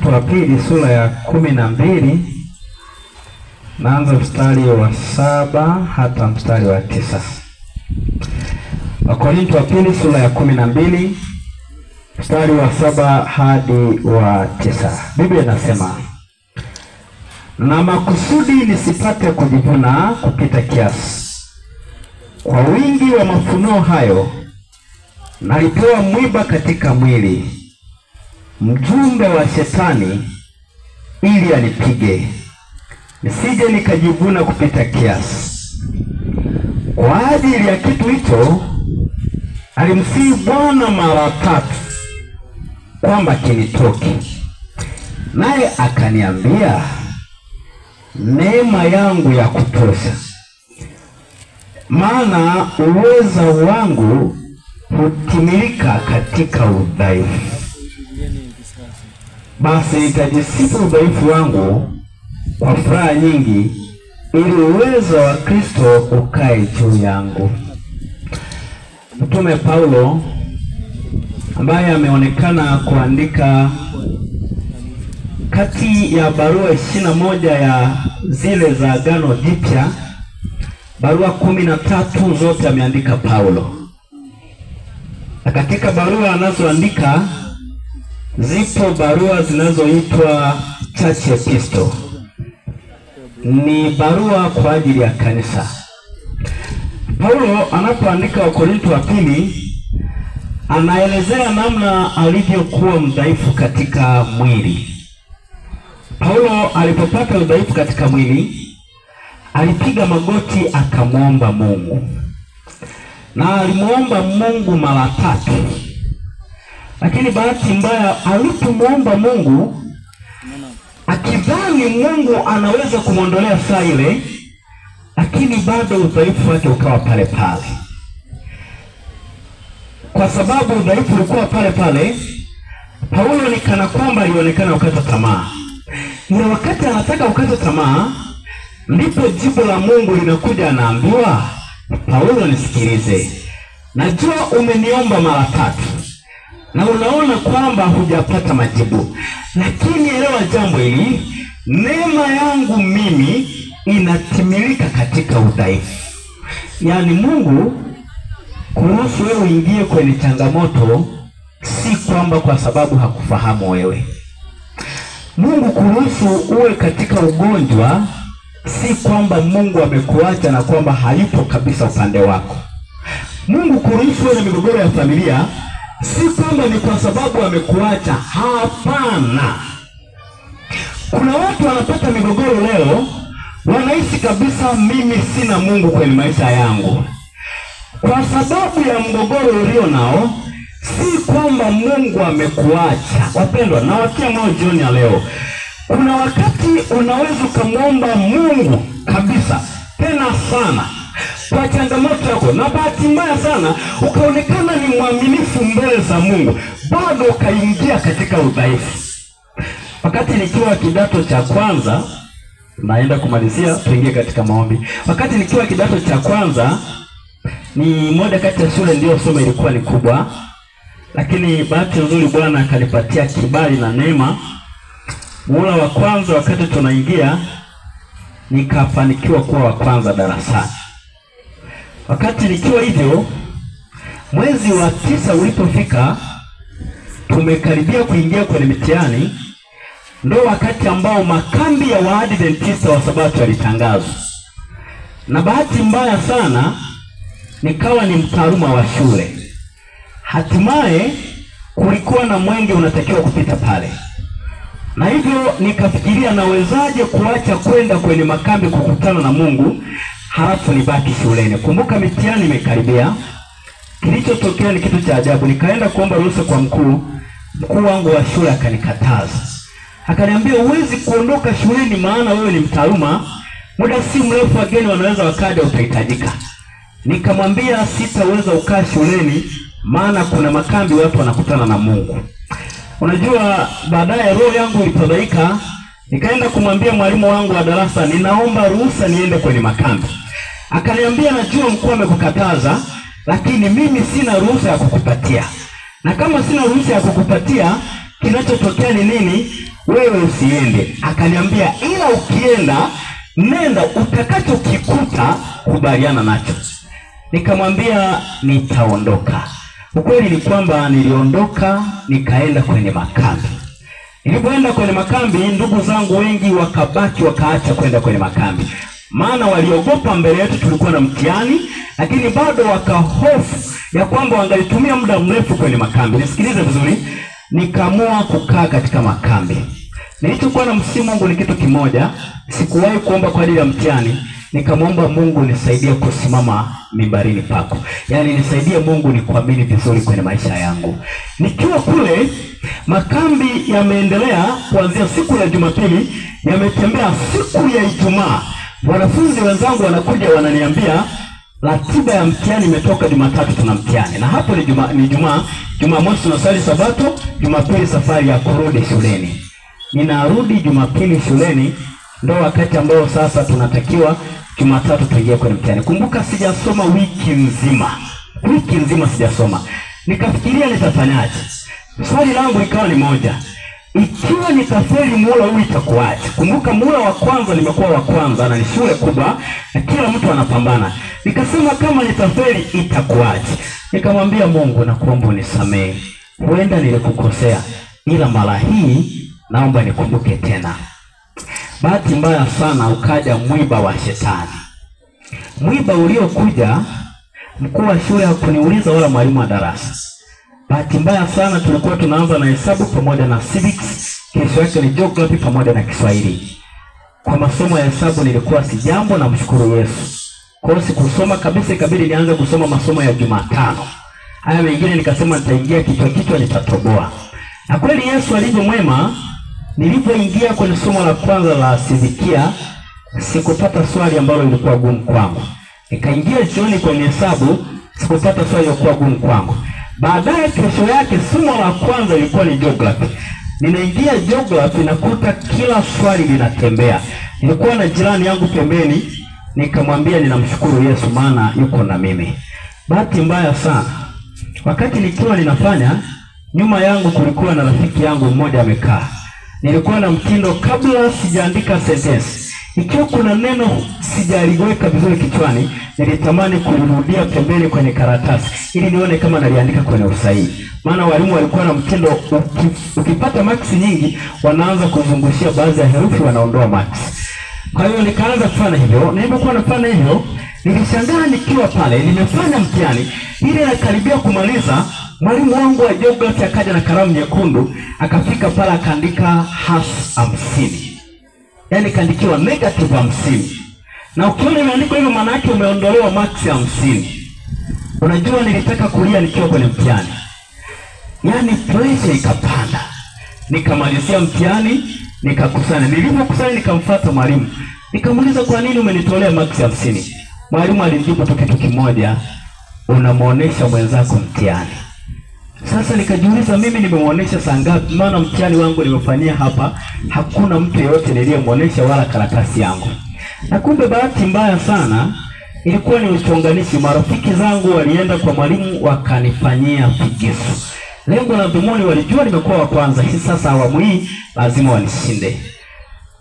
Wakorintho wa pili sura ya 12 naanza mstari wa 7 hata mstari wa 9. Wakorintho wa pili sura ya 12 mstari wa 7 hadi wa 9. Biblia inasema, na makusudi nisipate kujivuna kupita kiasi, kwa wingi wa mafunuo hayo nalipewa mwiba katika mwili, mjumbe wa shetani, ili anipige nisije nikajivuna kupita kiasi. Kwa ajili ya kitu hicho alimsihi Bwana mara 3 kwamba kinitoke, naye akaniambia, neema yangu ya kutosha, maana uweza wangu hutimilika katika udhaifu. Basi nitajisifu udhaifu wangu kwa furaha nyingi, ili uwezo wa Kristo ukae juu yangu. Mtume Paulo ambaye ameonekana kuandika kati ya barua 21 ya zile za Agano Jipya, barua 13 zote ameandika Paulo. Na katika barua anazoandika zipo barua zinazoitwa church epistle. Ni barua kwa ajili ya kanisa. Paulo anapoandika Wakorintho wa pili anaelezea namna alivyokuwa mdhaifu katika mwili. Paulo alipopata udhaifu katika mwili, alipiga magoti akamwomba Mungu. Na alimuomba Mungu mara 3. Lakini bahati mbaya alipomwomba Mungu akidhani Mungu anaweza kumwondolea saa ile, lakini bado udhaifu wake ukawa pale pale. Kwa sababu udhaifu ulikuwa pale pale, Paulo ni kana kwamba alionekana ukata tamaa. Na wakati anataka ukata tamaa, ndipo jibu la Mungu linakuja, anaambiwa, Paulo nisikilize, najua umeniomba mara 3 na unaona kwamba hujapata majibu, lakini elewa jambo hili, neema yangu mimi inatimilika katika udhaifu. Yaani Mungu kuruhusu wewe uingie kwenye changamoto si kwamba kwa sababu hakufahamu wewe. Mungu kuruhusu uwe katika ugonjwa si kwamba Mungu amekuacha na kwamba hayupo kabisa upande wako. Mungu kuruhusu uwe na migogoro ya familia si kwamba ni kwa sababu amekuacha. Hapana. Kuna watu wanapata migogoro leo, wanaishi kabisa, mimi sina Mungu kwenye maisha yangu. Kwa sababu ya mgogoro ulio nao, si kwamba Mungu amekuacha. Wapendwa, na watia moyo jioni ya leo, kuna wakati unaweza kumwomba Mungu kabisa tena sana kwa changamoto yako, na bahati mbaya sana ukaonekana ni mwaminifu mbele za Mungu, bado ukaingia katika udhaifu. Wakati nikiwa kidato cha kwanza, naenda kumalizia, tuingie katika maombi. Wakati nikiwa kidato cha kwanza, ni moja kati ya shule ndio somo ilikuwa ni kubwa, lakini bahati nzuri Bwana akanipatia kibali na neema. Muhula wa kwanza wakati tunaingia, nikafanikiwa kuwa wa kwanza darasani. Wakati nikiwa hivyo, mwezi wa 9 ulipofika, tumekaribia kuingia kwenye mitihani, ndio wakati ambao makambi ya Waadventista wa Sabato yalitangazwa. Na bahati mbaya sana nikawa ni mtaaluma wa shule. Hatimaye kulikuwa na mwenge unatakiwa kupita pale. Na hivyo nikafikiria nawezaje kuacha kwenda kwenye makambi kukutana na Mungu, halafu nibaki shuleni. Kumbuka mitihani imekaribia. Kilichotokea ni kitu cha ajabu. Nikaenda kuomba ruhusa kwa mkuu wangu wa shule, akanikataza. Akaniambia, huwezi kuondoka shuleni maana wewe ni mtaaluma, muda si mrefu wageni wanaweza wakaja, utahitajika. Nikamwambia sitaweza ukaa shuleni maana kuna makambi watu wanakutana na Mungu. Unajua, baadaye roho yangu ilifadhaika, nikaenda kumwambia mwalimu wangu wa darasa, ninaomba ruhusa niende kwenye makambi. Akaniambia, najua mkuu amekukataza, lakini mimi sina ruhusa ya kukupatia. Na kama sina ruhusa ya kukupatia, kinachotokea ni nini? Wewe wewe usiende. Akaniambia ila ukienda, nenda, utakachokikuta kubaliana nacho. Nikamwambia nitaondoka. Ukweli ni kwamba niliondoka nikaenda kwenye makambi. Nilipoenda kwenye makambi, ndugu zangu wengi wakabaki wakaacha kwenda kwenye makambi. Maana waliogopa mbele yetu tulikuwa na mtihani, lakini bado wakahofu ya kwamba wangalitumia muda mrefu kwenye makambi. Nisikilize vizuri, nikaamua kukaa katika makambi. Nilichokuwa na msimu Mungu ni kitu kimoja, sikuwahi kuomba kwa ajili ya mtihani. Nikamwomba Mungu nisaidie kusimama mimbarini pako. Yaani nisaidie Mungu nikuamini vizuri kwenye maisha yangu. Nikiwa kule makambi yameendelea kuanzia siku ya Jumapili, yametembea siku ya Ijumaa. Wanafunzi wenzangu wanakuja wananiambia ratiba ya mtihani imetoka, Jumatatu tuna mtihani. Na hapo ni Jumamosi tunasali Sabato, Jumapili safari ya kurudi shuleni. Ninarudi Jumapili shuleni, ndio wakati ambao sasa tunatakiwa Jumatatu tuingie kwenye mtihani. Kumbuka sijasoma wiki nzima sijasoma. Nikafikiria nitafanyaje. Swali langu likawa ni moja, ikiwa nitafeli muhula huu itakuwaje? Kumbuka muhula wa kwanza nimekuwa wa kwanza na ni shule kubwa na kila mtu anapambana. Nikasema kama nitafeli itakuwaje? Nikamwambia Mungu, nakuomba unisamehe, huenda nilikukosea, ila mara hii naomba nikumbuke tena. Bahati mbaya sana ukaja mwiba wa shetani. Mwiba uliokuja, mkuu wa shule hakuniuliza wala mwalimu wa darasa. Bahati mbaya sana tulikuwa tunaanza na hesabu pamoja na civics, kesho yake ni geography pamoja na Kiswahili. Kwa masomo ya hesabu nilikuwa si jambo, na mshukuru Yesu. Kwa hiyo sikusoma kabisa, ikabidi nianze kusoma masomo ya Jumatano. Haya mengine nikasema nitaingia kichwa nitatoboa. Na kweli Yesu alivyo mwema, nilipoingia kwenye somo la kwanza la fizikia, sikupata swali ambalo lilikuwa gumu kwangu. Nikaingia jioni kwenye hesabu, sikupata swali lilikuwa gumu kwangu. Baadaye kesho yake somo la kwanza lilikuwa ni geography. Ninaingia geography nakuta kila swali linatembea. Nilikuwa na jirani yangu pembeni, nikamwambia ninamshukuru Yesu maana yuko na mimi. Bahati mbaya sana, wakati nikiwa ninafanya, nyuma yangu kulikuwa na rafiki yangu mmoja amekaa. Nilikuwa na mtindo, kabla sijaandika sentence, ikiwa kuna neno sijaliweka vizuri kichwani, nilitamani kulirudia pembeni kwenye karatasi ili nione kama naliandika kwenye usahihi. Maana walimu walikuwa na mtindo, ukipata maksi nyingi wanaanza kuzungushia baadhi ya herufi, wanaondoa maksi. Kwa hiyo nikaanza kufanya hivyo. Nilipokuwa nafanya hivyo, nilishangaa nikiwa pale nimefanya mtihani, ile nakaribia kumaliza, mwalimu wangu wa geography akaja na kalamu nyekundu, akafika pale akaandika -50. Yaani kaandikiwa -50. Na ukiona imeandikwa hivyo maana yake umeondolewa maksi 50. Unajua nilitaka kulia nikiwa kwenye mtihani. Yaani pressure ikapanda. Nikamalizia mtihani, nikakusanya. Nilipokusanya nikamfuata mwalimu. Nikamuuliza kwa nini umenitolea maksi 50? Mwalimu alinijibu tu kitu kimoja, unamuonesha mwenzako mtihani. Sasa nikajiuliza mimi nimemuonesha saa ngapi? Maana mtihani wangu nimefanyia hapa, hakuna mtu yeyote niliyemuonesha wala karatasi yangu. Na kumbe bahati mbaya sana ilikuwa ni uchonganishi. Marafiki zangu walienda kwa mwalimu wakanifanyia figisu. Lengo la dhumuni, walijua nimekuwa wa kwanza, hii sasa awamu hii lazima wanishinde.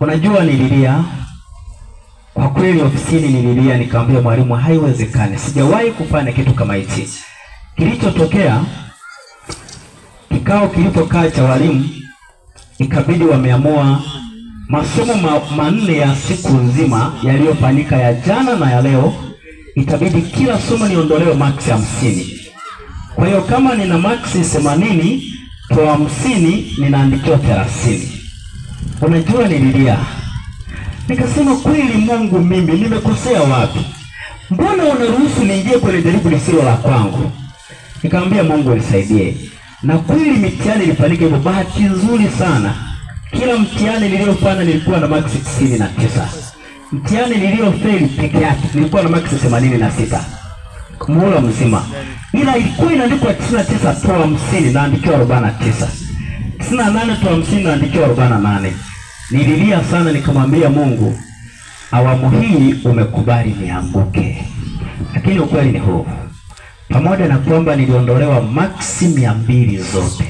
Unajua nililia. Kwa kweli ofisini nililia, nikamwambia mwalimu haiwezekani, sijawahi kufanya kitu kama hichi. Kilichotokea, kikao kilipokaa cha walimu, ikabidi wameamua masomo manne ya siku nzima yaliyofanyika ya jana na ya leo, itabidi kila somo niondolewe maksi 50. Kwa hiyo kama nina maksi 80, kwa 50 ninaandikiwa 30. Unajua nililia. Nikasema kweli Mungu, mimi nimekosea wapi? Mbona unaruhusu niingie kwenye jaribu lisilo la kwangu? Nikamwambia Mungu nisaidie. Na kweli mitihani ilifanyika hivyo. Bahati nzuri sana, kila mtihani niliofanya nilikuwa na maksi 99. Mtihani niliofeli peke yake nilikuwa na maksi 86. Muhula mzima. Ila ilikuwa inaandikwa 99 toa 50 naandikiwa 49. 98 toa 50 naandikiwa 48. Nililia sana, nikamwambia Mungu, awamu hii umekubali nianguke. Lakini ukweli ni huu. Pamoja na kwamba niliondolewa maksi 200 zote,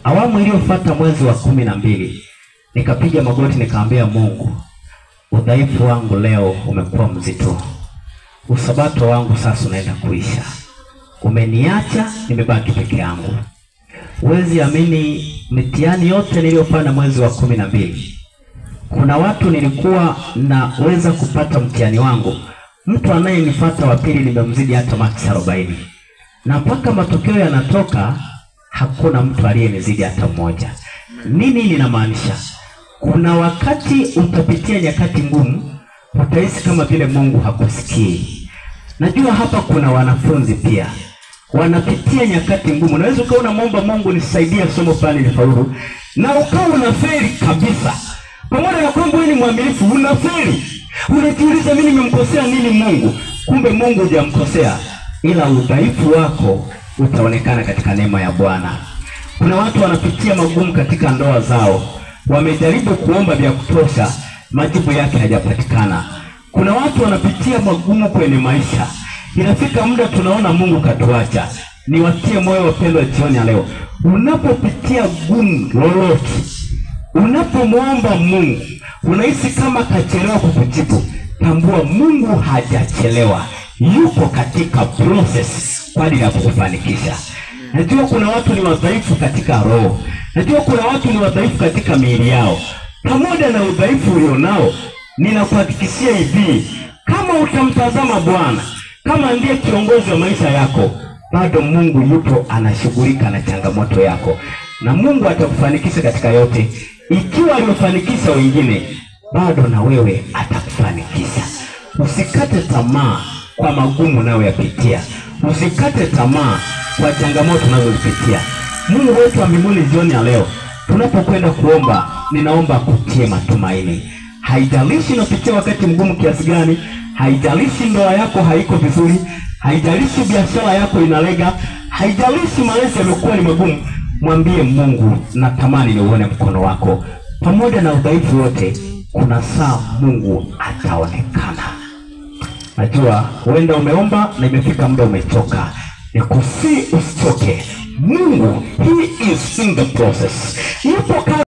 awamu iliyofuata mwezi wa 12 Nikapiga magoti nikaambia Mungu, udhaifu wangu leo umekuwa mzito. Usabato wangu sasa unaenda kuisha. Umeniacha nimebaki peke yangu. Huwezi amini mitihani yote niliyofanya mwezi wa 12. Kuna watu nilikuwa naweza kupata mtihani wangu, mtu anayenifuata wa pili nimemzidi hata max 40. Na mpaka matokeo yanatoka hakuna mtu aliyenizidi hata mmoja. Nini ninamaanisha? Kuna wakati utapitia nyakati ngumu, utahisi kama vile Mungu hakusikii. Najua hapa kuna wanafunzi pia wanapitia nyakati ngumu. Unaweza ukawa unamwomba Mungu nisaidie somo fulani nifaulu, na ukawa unafeli kabisa. Pamoja na kwamba wewe ni mwaminifu, unafeli. Unajiuliza mimi nimemkosea nini Mungu? Kumbe Mungu hujamkosea, ila udhaifu wako utaonekana katika neema ya Bwana. Kuna watu wanapitia magumu katika ndoa zao. Wamejaribu kuomba vya kutosha, majibu yake hayajapatikana. Kuna watu wanapitia magumu kwenye maisha. Inafika muda tunaona Mungu katuacha. Niwatie moyo wapendwa jioni ya leo. Unapopitia gumu lolote, unapomwomba Mungu, unahisi kama kachelewa kukujibu, tambua Mungu hajachelewa. Yuko katika process kwa ajili ya kukufanikisha. Najua kuna watu ni wadhaifu katika roho. Najua kuna watu ni wadhaifu katika miili yao. Pamoja na udhaifu ulionao, ninakuhakikishia hivi, kama utamtazama Bwana kama ndiye kiongozi wa maisha yako, bado Mungu yupo anashughulika na changamoto yako. Na Mungu atakufanikisha katika yote. Ikiwa alifanikisha wengine, bado na wewe atakufanikisha. Usikate tamaa kwa magumu unayoyapitia. Usikate tamaa kwa changamoto unazozipitia. Mungu wetu wa mbinguni jioni ya leo, tunapokwenda kuomba, ninaomba kutie matumaini. Haijalishi unapitia wakati mgumu kiasi gani, haijalishi ndoa yako haiko vizuri, haijalishi biashara yako inalega, haijalishi malezi yamekuwa ni magumu, mwambie Mungu, natamani niuone mkono wako. Pamoja na udhaifu wote, kuna saa Mungu ataonekana. Najua huenda umeomba na imefika muda umechoka. Nikusi usichoke. Mungu, he is in the process. Yupo